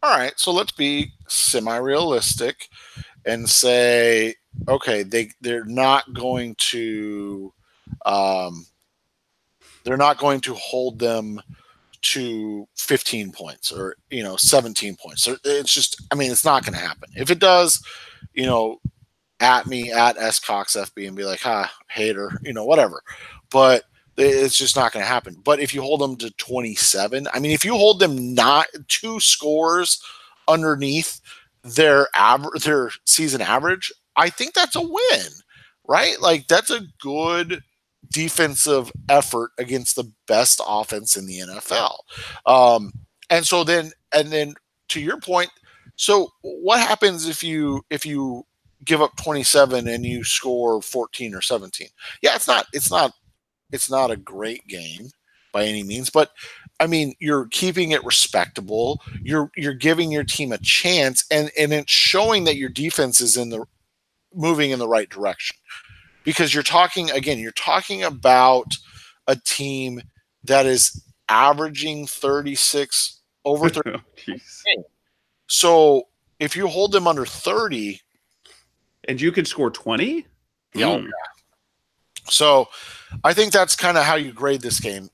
All right, so let's be semi-realistic and say, okay, they're not going to hold them to 15 points or 17 points. So it's just, I mean, it's not going to happen. If it does, at me at scoxfb and be like, hater, whatever. But it's just not going to happen. But if you hold them to 27, I mean, if you hold them not 2 scores underneath their season average, I think that's a win, right? Like that's a good defensive effort against the best offense in the NFL. And then to your point, so what happens if you give up 27 and you score 14 or 17? Yeah, it's not a great game by any means, but I mean, you're keeping it respectable. You're giving your team a chance, and it's showing that your defense is moving in the right direction. Because you're talking about a team that is averaging 36 over 30. Oh, so if you hold them under 30, and you can score 20, yeah. So I think that's kind of how you grade this game.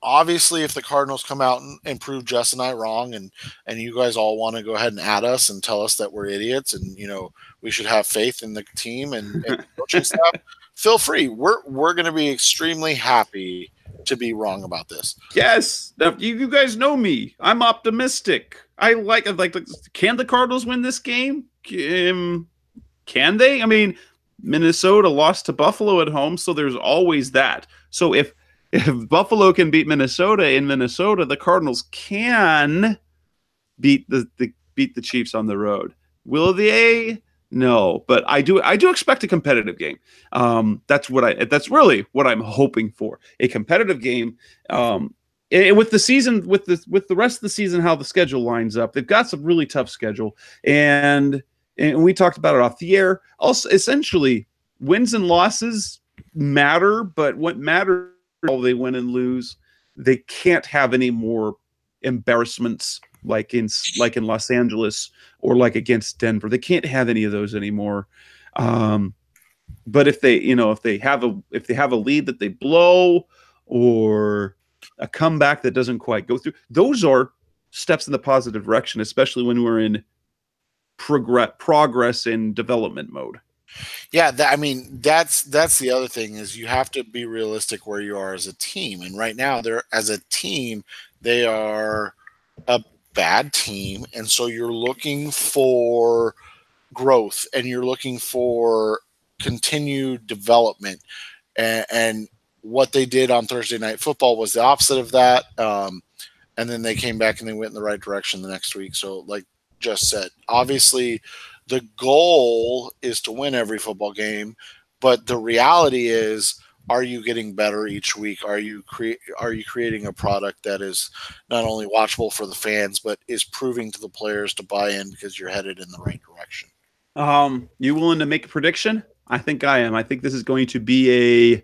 Obviously, if the Cardinals come out and prove Jess and I wrong, and you guys all want to go ahead and add us and tell us that we're idiots, and we should have faith in the team and coaching staff, feel free. We're going to be extremely happy to be wrong about this. Yes, you guys know me. I'm optimistic. I like. Can the Cardinals win this game? Can they? I mean, Minnesota lost to Buffalo at home, so there's always that. So if Buffalo can beat Minnesota in Minnesota, the Cardinals can beat the Chiefs on the road. Will they? No, but I do expect a competitive game. That's really what I'm hoping for. A competitive game. With the season, with the rest of the season, how the schedule lines up, they've got some really tough schedule, and we talked about it off the air. Also, essentially, wins and losses matter, but what matters is they win and lose. They can't have any more embarrassments like in Los Angeles or like against Denver. They can't have any of those anymore. But if they have a lead that they blow, or a comeback that doesn't quite go through, those are steps in the positive direction, especially when we're in progress and development mode. Yeah, that's the other thing, is you have to be realistic where you are as a team. And right now, as a team, they are a bad team, and so you're looking for growth and you're looking for continued development. And what they did on Thursday Night Football was the opposite of that. And then they came back and they went in the right direction the next week. So, like just said, obviously the goal is to win every football game, but the reality is, are you getting better each week? Are you creating a product that is not only watchable for the fans, but is proving to the players to buy in because you're headed in the right direction? You willing to make a prediction? I think I am. I think this is going to be a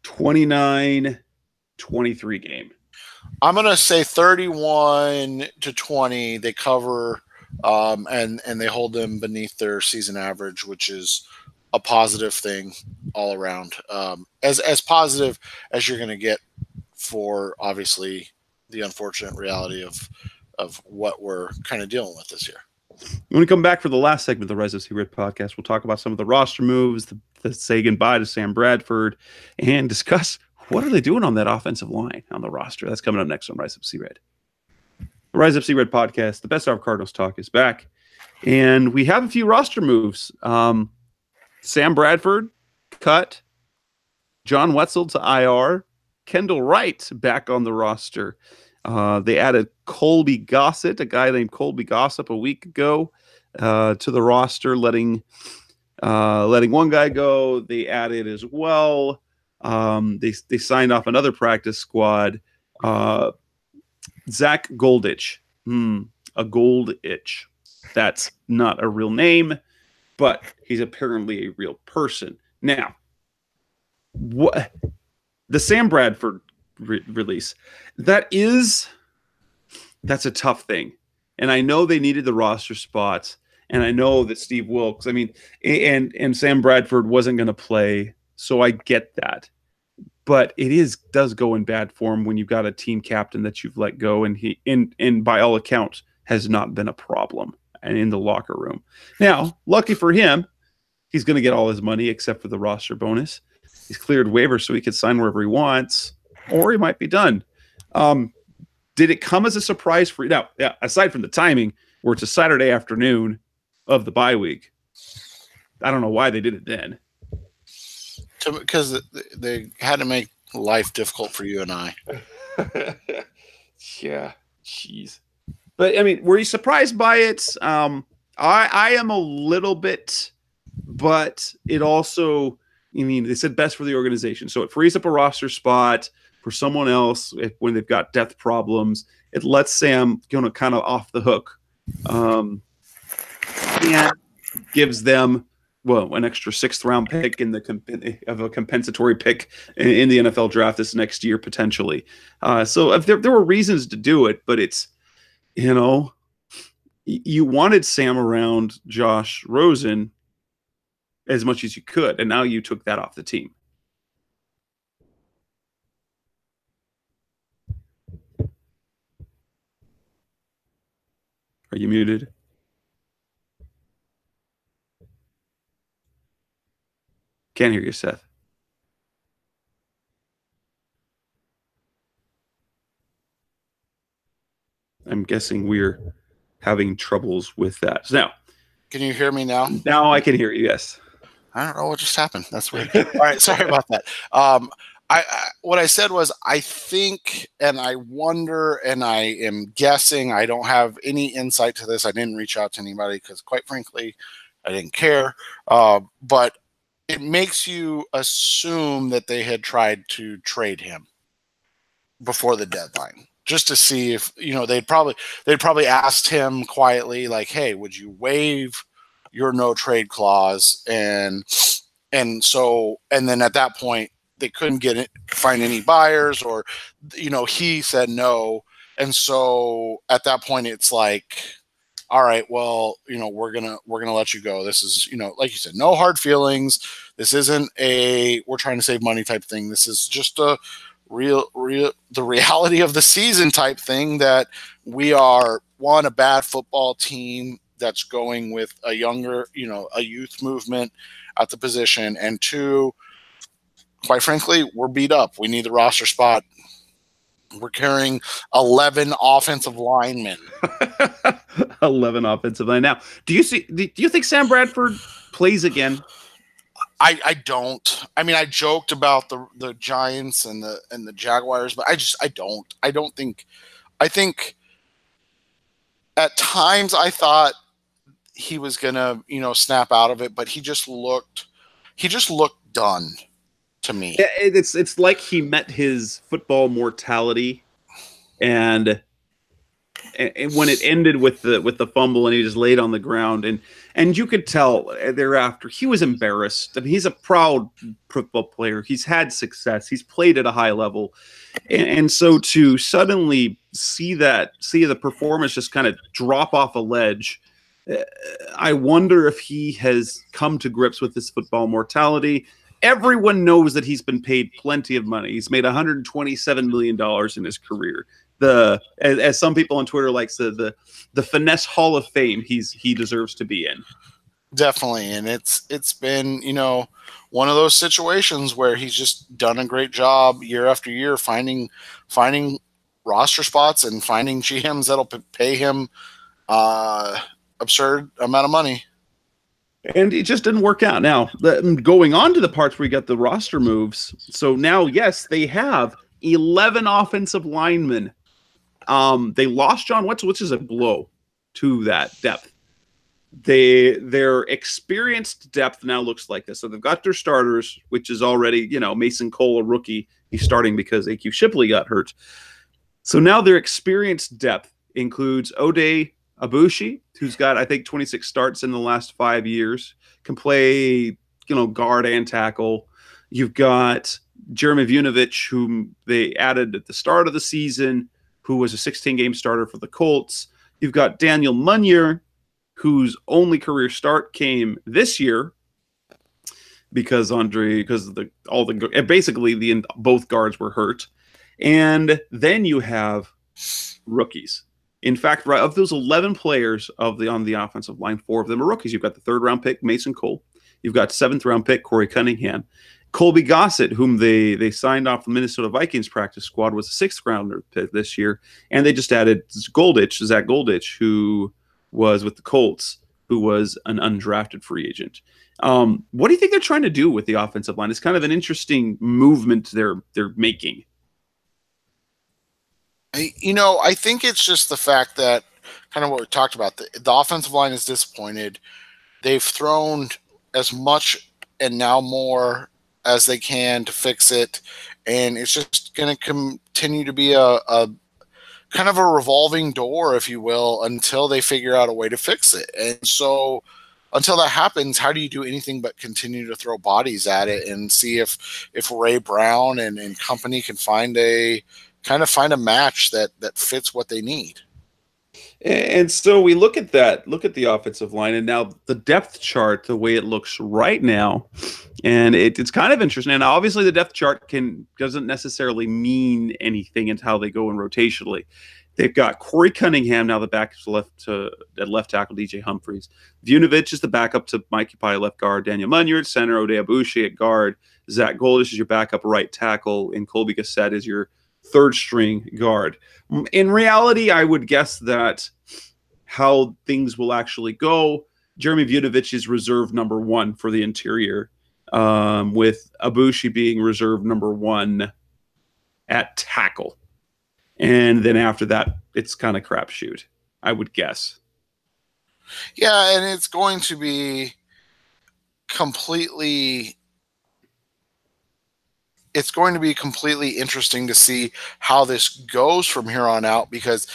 29-23 game. I'm going to say 31-20. They cover, and they hold them beneath their season average, which is a positive thing all around. As positive as you're going to get for, obviously, the unfortunate reality of what we're kind of dealing with this year. When we come back for the last segment of the Rise of C Red podcast, we'll talk about some of the roster moves, the say goodbye to Sam Bradford, and discuss what are they doing on that offensive line on the roster. That's coming up next on Rise of C Red. The Rise of C Red podcast, the best of Cardinals talk, is back, and we have a few roster moves. Sam Bradford cut, John Wetzel to IR, Kendall Wright back on the roster. They added Colby Gossett, a guy named Colby Gossett, a week ago to the roster, letting one guy go. They added as well. They signed off another practice squad. Zach Golditch, a Golditch. That's not a real name, but he's apparently a real person. Now, what the Sam Bradford release, that's a tough thing. And I know they needed the roster spots, and I know that Steve Wilkes, I mean, and Sam Bradford wasn't going to play, so I get that. But does go in bad form when you've got a team captain that you've let go, and he and by all accounts has not been a problem and in the locker room. Now, lucky for him, he's going to get all his money except for the roster bonus. He's cleared waivers so he could sign wherever he wants, or he might be done. Did it come as a surprise for you? Now, yeah, aside from the timing, where it's a Saturday afternoon of the bye week, I don't know why they did it then. Because they had to make life difficult for you and I. Yeah, jeez. But I mean, were you surprised by it? I am a little bit, but it also, I mean, they said best for the organization, so it frees up a roster spot for someone else when they've got depth problems. It lets Sam kind of off the hook, and gives them an extra 6th round pick of a compensatory pick in the NFL draft this next year potentially. So if there were reasons to do it, but it's, you wanted Sam around Josh Rosen as much as you could, and now you took that off the team. Are you muted? Can't hear you, Seth. I'm guessing we're having troubles with that. So now, can you hear me now? Now I can hear you, yes. I don't know what just happened. That's weird. All right, sorry about that. What I said was, I think, and I wonder, and I am guessing, I don't have any insight to this. I didn't reach out to anybody because, quite frankly, I didn't care. But it makes you assume that they had tried to trade him before the deadline, just to see if, they'd probably asked him quietly, like, hey, would you waive your no trade clause? And then at that point, they couldn't find any buyers, or, he said no. And so at that point, it's like, all right, well, we're going to let you go. This is, like you said, no hard feelings. This isn't we're trying to save money type thing. This is just a the reality of the season type thing, that we are, one, a bad football team that's going with a younger, a youth movement at the position. And 2, quite frankly, we're beat up. We need the roster spot. We're carrying 11 offensive linemen. 11 offensive line. Now, do you think Sam Bradford plays again? I don't. I mean, I joked about the Giants and the Jaguars, but I don't. I think at times I thought he was gonna, snap out of it, but he just looked done to me. It's like he met his football mortality, and when it ended with the fumble and he just laid on the ground, and you could tell thereafter he was embarrassed. I mean, he's a proud football player. He's had success. He's played at a high level, and so to suddenly see the performance just kind of drop off a ledge, I wonder if he has come to grips with his football mortality. Everyone knows that he's been paid plenty of money. He's made $127 million in his career. As some people on Twitter likes the finesse Hall of Fame he deserves to be in. Definitely. And it's been, one of those situations where he's just done a great job year after year finding roster spots and finding GMs that'll pay him absurd amount of money. And it just didn't work out. Now, going on to the parts where you got the roster moves. So now, yes, they have 11 offensive linemen. They lost John Wetzel, which is a blow to that depth. Their experienced depth now looks like this. So they've got their starters, which is already, Mason Cole, a rookie. He's starting because A.Q. Shipley got hurt. So now their experienced depth includes Ode Abushi, who's got, I think, 26 starts in the last 5 years, can play, guard and tackle. You've got Jeremy Vunovich, whom they added at the start of the season, who was a 16-game starter for the Colts. You've got Daniel Munyer, whose only career start came this year because both guards were hurt. And then you have rookies. In fact, right of those 11 players on the offensive line, 4 of them are rookies. You've got the 3rd round pick, Mason Cole. You've got 7th round pick, Corey Cunningham. Colby Gossett, whom they signed off the Minnesota Vikings practice squad, was a 6th rounder pick this year. And they just added Zach Golditch, who was with the Colts, who was an undrafted free agent. What do you think they're trying to do with the offensive line? It's kind of an interesting movement they're making. I think it's just the fact that kind of what we talked about. The offensive line is disappointed. They've thrown as much and now more as they can to fix it, and it's just going to continue to be a kind of a revolving door, if you will, until they figure out a way to fix it. And so until that happens, how do you do anything but continue to throw bodies at it and see if Ray Brown and company can find a match that fits what they need? And so we look at the offensive line, and now the depth chart, the way it looks right now, and it's kind of interesting. And obviously, the depth chart doesn't necessarily mean anything into how they go in rotationally. They've got Corey Cunningham now, the back at left tackle, DJ Humphries. Vunovich is the backup to Mike Upai, left guard. Daniel Munyer at center. Ode Abushi at guard. Zach Golditch is your backup right tackle, and Colby Gossett is your 3rd string guard. In reality, I would guess that how things will actually go, Jeremy Vunovich is reserve number 1 for the interior, with Abushi being reserve number 1 at tackle. And then after that, it's kind of crapshoot, I would guess. Yeah, and it's going to be completely interesting to see how this goes from here on out, because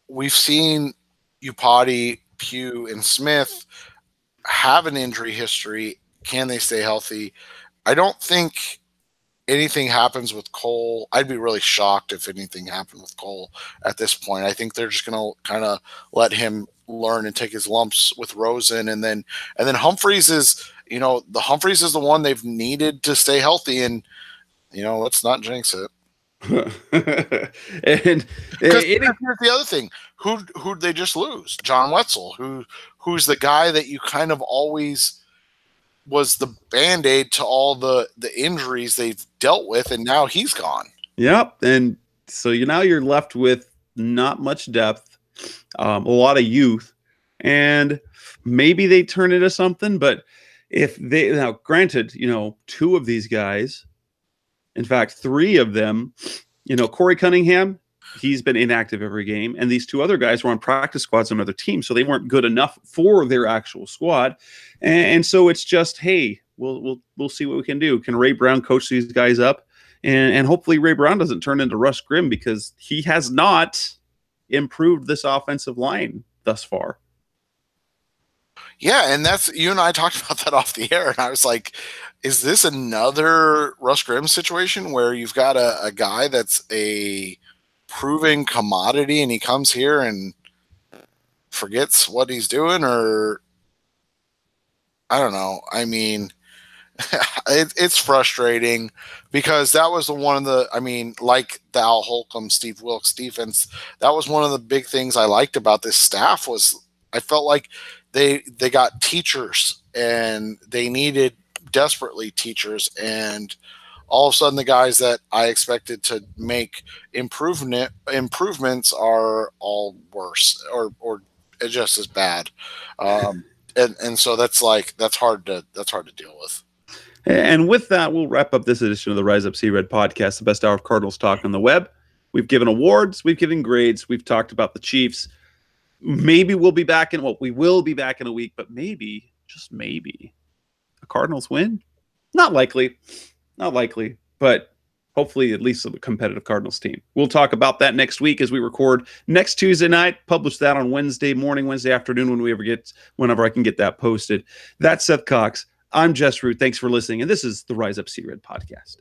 we've seen Upati, Pugh, and Smith have an injury history. Can they stay healthy? I don't think anything happens with Cole. I'd be really shocked if anything happened with Cole at this point. I think they're just going to kind of let him learn and take his lumps with Rosen, and then Humphries is the one they've needed to stay healthy, and let's not jinx it. And because here's the other thing: who'd they just lose? John Wetzel, who's the guy that you kind of always was the Band-Aid to all the injuries they've dealt with, and now he's gone. Yep, and so now you're left with not much depth, a lot of youth, and maybe they turn into something. But if they now, granted, 2 of these guys, in fact, 3 of them, Corey Cunningham, he's been inactive every game, and these 2 other guys were on practice squads on other teams, so they weren't good enough for their actual squad. And so it's just, hey, we'll see what we can do. Can Ray Brown coach these guys up? And hopefully Ray Brown doesn't turn into Russ Grimm, because he has not improved this offensive line thus far. Yeah, and you and I talked about that off the air, and I was like, is this another Russ Grimm situation where you've got a guy that's a proven commodity and he comes here and forgets what he's doing? Or I don't know. I mean, it's frustrating, because that was like the Al Holcomb, Steve Wilkes defense, that was one of the big things I liked about this staff. Was I felt like they got teachers, and they needed desperately teachers, and all of a sudden the guys that I expected to make improvements are all worse or just as bad. And so that's hard to deal with. And with that, we'll wrap up this edition of the Rise Up Sea Red podcast, the best hour of Cardinals talk on the web. We've given awards, we've given grades, we've talked about the Chiefs. Maybe we will be back in a week, but maybe, just maybe, a Cardinals win? Not likely, but hopefully at least a competitive Cardinals team. We'll talk about that next week as we record next Tuesday night, publish that on Wednesday morning, Wednesday afternoon, whenever I can get that posted. That's Seth Cox. I'm Jess Root. Thanks for listening. And this is the Rise Up Sea Red podcast.